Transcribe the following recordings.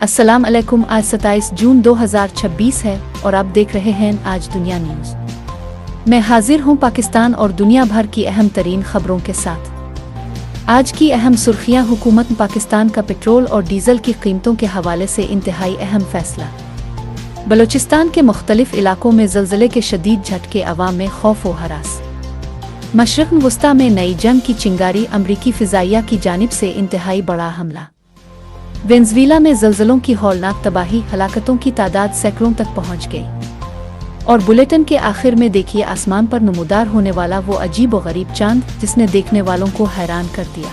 अस्सलाम अलैकुम। आज 27 जून 2026 है और आप देख रहे हैं आज दुनिया न्यूज़। मैं हाजिर हूं पाकिस्तान और दुनिया भर की अहम तरीन खबरों के साथ। आज की अहम सुर्खियां। हुकूमत पाकिस्तान का पेट्रोल और डीजल की कीमतों के हवाले से इंतहाई अहम फैसला। बलूचिस्तान के मुख्तलिफ इलाकों में ज़लज़ले के शदीद झटके, अवाम में खौफ व हरास। मशरिक़ वस्ता में नई जंग की चिंगारी, अमरीकी फ़िज़ाइया की जानिब से इंतहाई बड़ा हमला। वेनेज़ुएला में ज़लज़लों की हौलनाक तबाही, हलाकतों की तादाद सैकड़ों तक पहुंच गई। और बुलेटिन के आखिर में देखिए आसमान पर नमूदार होने वाला वो अजीब व गरीब चांद जिसने देखने वालों को हैरान कर दिया।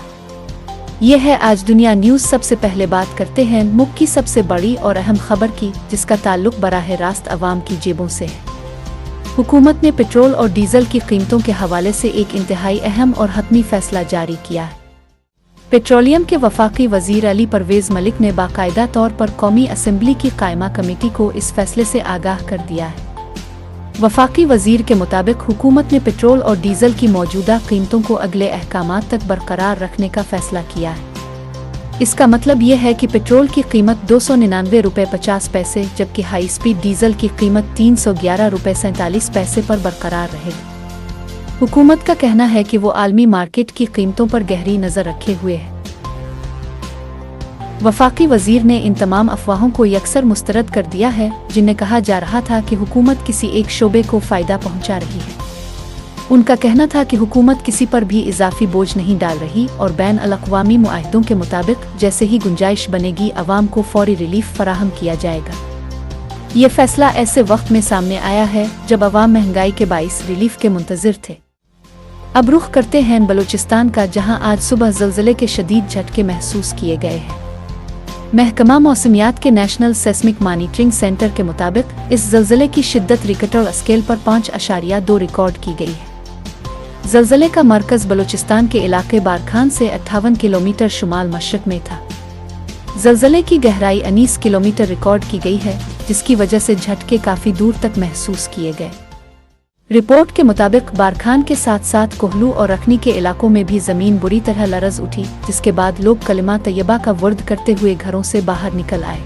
ये है आज दुनिया न्यूज़। सबसे पहले बात करते हैं मुल्क की सबसे बड़ी और अहम खबर की, जिसका ताल्लुक बराह रास्त अवाम की जेबों से है। हुकूमत ने पेट्रोल और डीजल की कीमतों के हवाले से एक इंतहाई अहम और हतमी फैसला जारी किया है। पेट्रोलियम के वफाकी वजीर अली परवेज़ मलिक ने बाकायदा तौर पर कौमी असम्बली की कायमा कमेटी को इस फैसले से आगाह कर दिया है। वफाकी वजीर के मुताबिक हुकूमत ने पेट्रोल और डीजल की मौजूदा कीमतों को अगले अहकामात तक बरकरार रखने का फैसला किया है। इसका मतलब ये है कि पेट्रोल की कीमत 299 रुपये 50 पैसे, जबकि हाई स्पीड डीजल की कीमत 311 रुपये 47 पैसे पर बरकरार रहेगी। हुकूमत का कहना है कि वो आलमी मार्केट की कीमतों पर गहरी नज़र रखे हुए है। वफाकी वजीर ने इन तमाम अफवाहों को यकसर मुस्तरद कर दिया है, जिन्हें कहा जा रहा था कि हुकूमत किसी एक शोबे को फ़ायदा पहुंचा रही है। उनका कहना था कि हुकूमत किसी पर भी इजाफी बोझ नहीं डाल रही और बैन अल-अक़वामी मुआहिदों के मुताबिक जैसे ही गुंजाइश बनेगी अवाम को फौरी रिलीफ फराहम किया जाएगा। ये फैसला ऐसे वक्त में सामने आया है जब अवाम महंगाई के बाइस रिलीफ के मुंतज़िर थे। अब रुख करते हैं बलूचिस्तान का, जहां आज सुबह ज़लज़ले के शदीद झटके महसूस किए गए हैं। महकमा मौसमियात के नेशनल सेस्मिक मॉनिटरिंग सेंटर के मुताबिक इस ज़लज़ले की शिद्दत रिक्टर स्केल पर 5.2 रिकॉर्ड की गई है। ज़लज़ले का मरकज़ बलूचिस्तान के इलाके बारखान से 58 किलोमीटर शुमाल मशरक़ में था। ज़लज़ले की गहराई 19 किलोमीटर रिकॉर्ड की गई है, जिसकी वजह से झटके काफ़ी दूर तक महसूस किए गए। रिपोर्ट के मुताबिक बारखान के साथ साथ कोहलू और रखनी के इलाकों में भी ज़मीन बुरी तरह लरज़ उठी, जिसके बाद लोग कलिमा तैयबा का वर्द करते हुए घरों से बाहर निकल आए।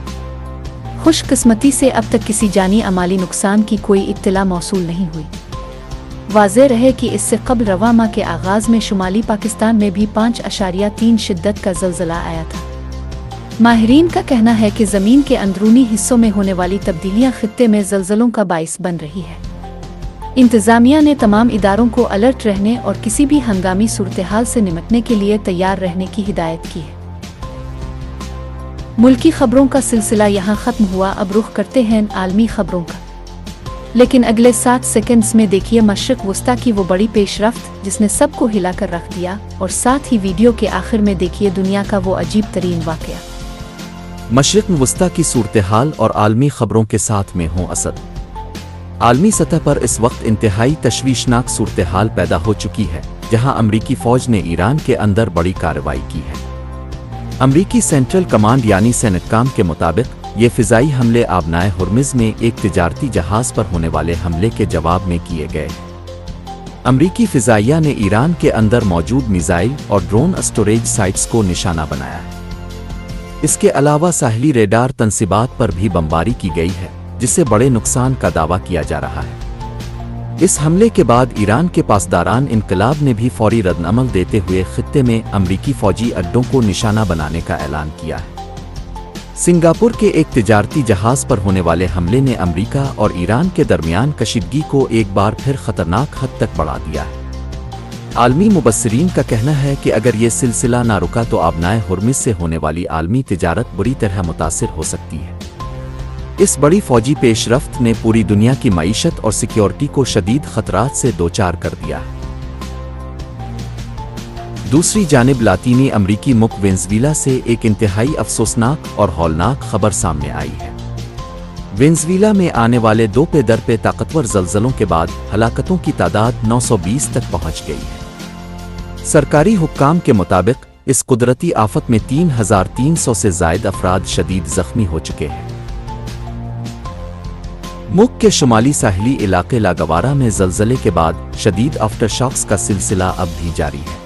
खुशकिस्मती से अब तक किसी जानी अमाली नुकसान की कोई इत्तला मौसूल नहीं हुई। वाज़ेह रहे कि इससे क़ब्ल रवा माह के आगाज़ में शुमाली पाकिस्तान में भी 5.3 शिद्दत का ज़लज़ला आया था। माहिरीन का कहना है कि ज़मीन के अंदरूनी हिस्सों में होने वाली तब्दीलियाँ खित्ते में ज़लज़लों का बाइस बन रही है। इंतज़ामिया ने तमाम इदारों को अलर्ट रहने और किसी भी हंगामी सूरत-ए-हाल से निपटने के लिए तैयार रहने की हिदायत की है। मुल्की खबरों का सिलसिला यहाँ ख़त्म हुआ। अब रुख करते हैं आलमी खबरों का, लेकिन अगले 7 सेकंड्स में देखिए मशरिक़ वस्ता की वो बड़ी पेशरफ्त जिसने सबको हिला कर रख दिया, और साथ ही वीडियो के आखिर में देखिए दुनिया का वो अजीब तरीन वाक़या। मशरिक़ वस्ता की सूरत-ए-हाल और आलमी खबरों के साथ में हूँ असद। आलमी सतह पर इस वक्त इंतहाई तशवीशनाक सूरत-ए-हाल पैदा हो चुकी है, जहां अमरीकी फ़ौज ने ईरान के अंदर बड़ी कार्रवाई की है। अमरीकी सेंट्रल कमांड यानी सेनेटकाम के मुताबिक ये फ़िज़ाई हमले आबनाए हुर्मुज़ में एक तिजारती जहाज़ पर होने वाले हमले के जवाब में किए गए। अमरीकी फ़िज़ाइया ने ईरान के अंदर मौजूद मिसाइल और ड्रोन स्टोरेज साइट्स को निशाना बनाया है। इसके अलावा साहली रेडार तनसीबात पर भी बमबारी की गई है, जिससे बड़े नुकसान का दावा किया जा रहा है। इस हमले के बाद ईरान के पासदारान इनकलाब ने भी फौरी रद्दअमल देते हुए खित्ते में अमरीकी फौजी अड्डों को निशाना बनाने का ऐलान किया है। सिंगापुर के एक तिजारती जहाज पर होने वाले हमले ने अमरीका और ईरान के दरमियान कशीदगी को एक बार फिर खतरनाक हद तक बढ़ा दिया है। आलमी मुबस्सिरीन का कहना है कि अगर ये सिलसिला ना रुका तो आबनाए हुर्मुज़ से होने वाली आलमी तिजारत बुरी तरह मुतासिर हो सकती है। इस बड़ी फौजी पेशरफ्त ने पूरी दुनिया की मईशत और सिक्योरिटी को शदीद खतरात से दोचार कर दिया है। दूसरी जानिब लातीनी अमरीकी मुल्क वेनेज़ुएला से एक इंतहाई अफसोसनाक और हौलनाक खबर सामने आई है। वेनेज़ुएला में आने वाले 2 पे दर पे ताकतवर ज़लज़लों के बाद हलाकतों की तादाद 920 तक पहुंच गई है। सरकारी हुक्काम के मुताबिक इस कुदरती आफत में 3300 से ज़ायद अफराद शदीद ज़ख्मी हो चुके हैं। मुल्क के शुमाली साहिली इलाके लागवारा में ज़लज़ले के बाद शदीद आफ्टर शॉक्स का सिलसिला अब भी जारी है।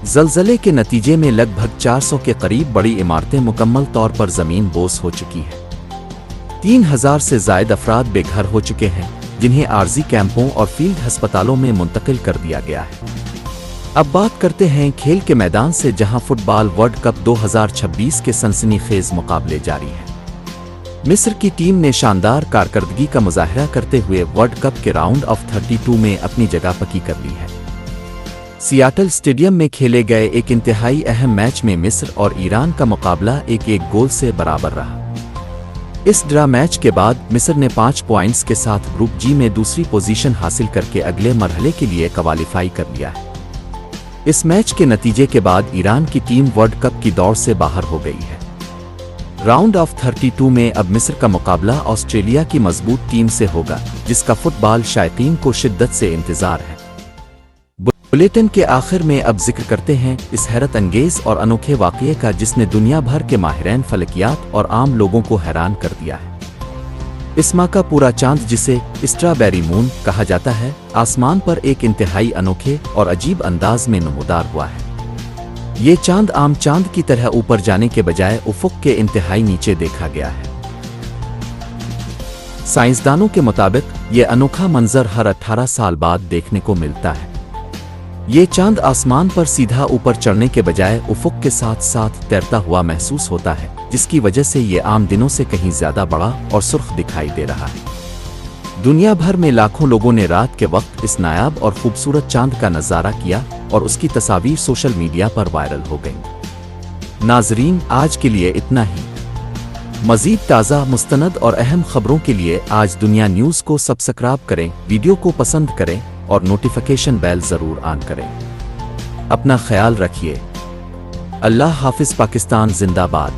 زلزلے کے نتیجے میں لگ بھگ 400 کے قریب بڑی عمارتیں مکمل طور پر زمین بوس ہو چکی ہیں۔ 3000 سے زائد افراد بے گھر ہو چکے ہیں، جنہیں عارضی کیمپوں اور فیلڈ ہسپتالوں میں منتقل کر دیا گیا ہے۔ اب بات کرتے ہیں کھیل کے میدان سے، جہاں فٹ بال ورلڈ کپ 2026 کے سنسنی خیز مقابلے جاری ہیں۔ مصر کی ٹیم نے شاندار کارکردگی کا مظاہرہ کرتے ہوئے ورلڈ کپ کے راؤنڈ آف 32 میں اپنی جگہ پکی کر لی ہے۔ سیاٹل اسٹیڈیم میں کھیلے گئے ایک انتہائی اہم میچ میں مصر اور ایران کا مقابلہ 1-1 گول سے برابر رہا۔ اس ڈرا میچ کے بعد مصر نے 5 پوائنٹس کے ساتھ گروپ جی میں دوسری پوزیشن حاصل کر کے اگلے مرحلے کے لیے کوالیفائی کر لیا ہے۔ اس میچ کے نتیجے کے بعد ایران کی ٹیم ورلڈ کپ کی دوڑ سے باہر ہو گئی ہے۔ راؤنڈ آف 32 میں اب مصر کا مقابلہ آسٹریلیا کی مضبوط ٹیم سے ہوگا، جس کا فٹ بال شائقین کو شدت سے انتظار ہے۔ بلیٹن کے آخر میں اب ذکر کرتے ہیں اس حیرت انگیز اور انوکھے واقعے کا، جس نے دنیا بھر کے ماہرین فلکیات اور عام لوگوں کو حیران کر دیا ہے۔ اس ماہ کا پورا چاند، جسے اسٹرابیری مون کہا جاتا ہے، آسمان پر ایک انتہائی انوکھے اور عجیب انداز میں نمودار ہوا ہے۔ یہ چاند عام چاند کی طرح اوپر جانے کے بجائے افق کے انتہائی نیچے دیکھا گیا ہے۔ سائنسدانوں کے مطابق یہ انوکھا منظر ہر 18 سال بعد دیکھنے کو ملتا ہے۔ یہ چاند آسمان پر سیدھا اوپر چڑھنے کے بجائے افق کے ساتھ ساتھ تیرتا ہوا محسوس ہوتا ہے، جس کی وجہ سے یہ عام دنوں سے کہیں زیادہ بڑا اور سرخ دکھائی دے رہا ہے۔ دنیا بھر میں لاکھوں لوگوں نے رات کے وقت اس نایاب اور خوبصورت چاند کا نظارہ کیا، اور اس کی تصاویر سوشل میڈیا پر وائرل ہو گئیں۔ ناظرین، آج کے لیے اتنا ہی۔ مزید تازہ، مستند اور اہم خبروں کے لیے آج دنیا نیوز کو سبسکرائب کریں، ویڈیو کو پسند کریں اور نوٹیفیکیشن بیل ضرور آن کریں۔ اپنا خیال رکھیے۔ اللہ حافظ۔ پاکستان زندہ باد۔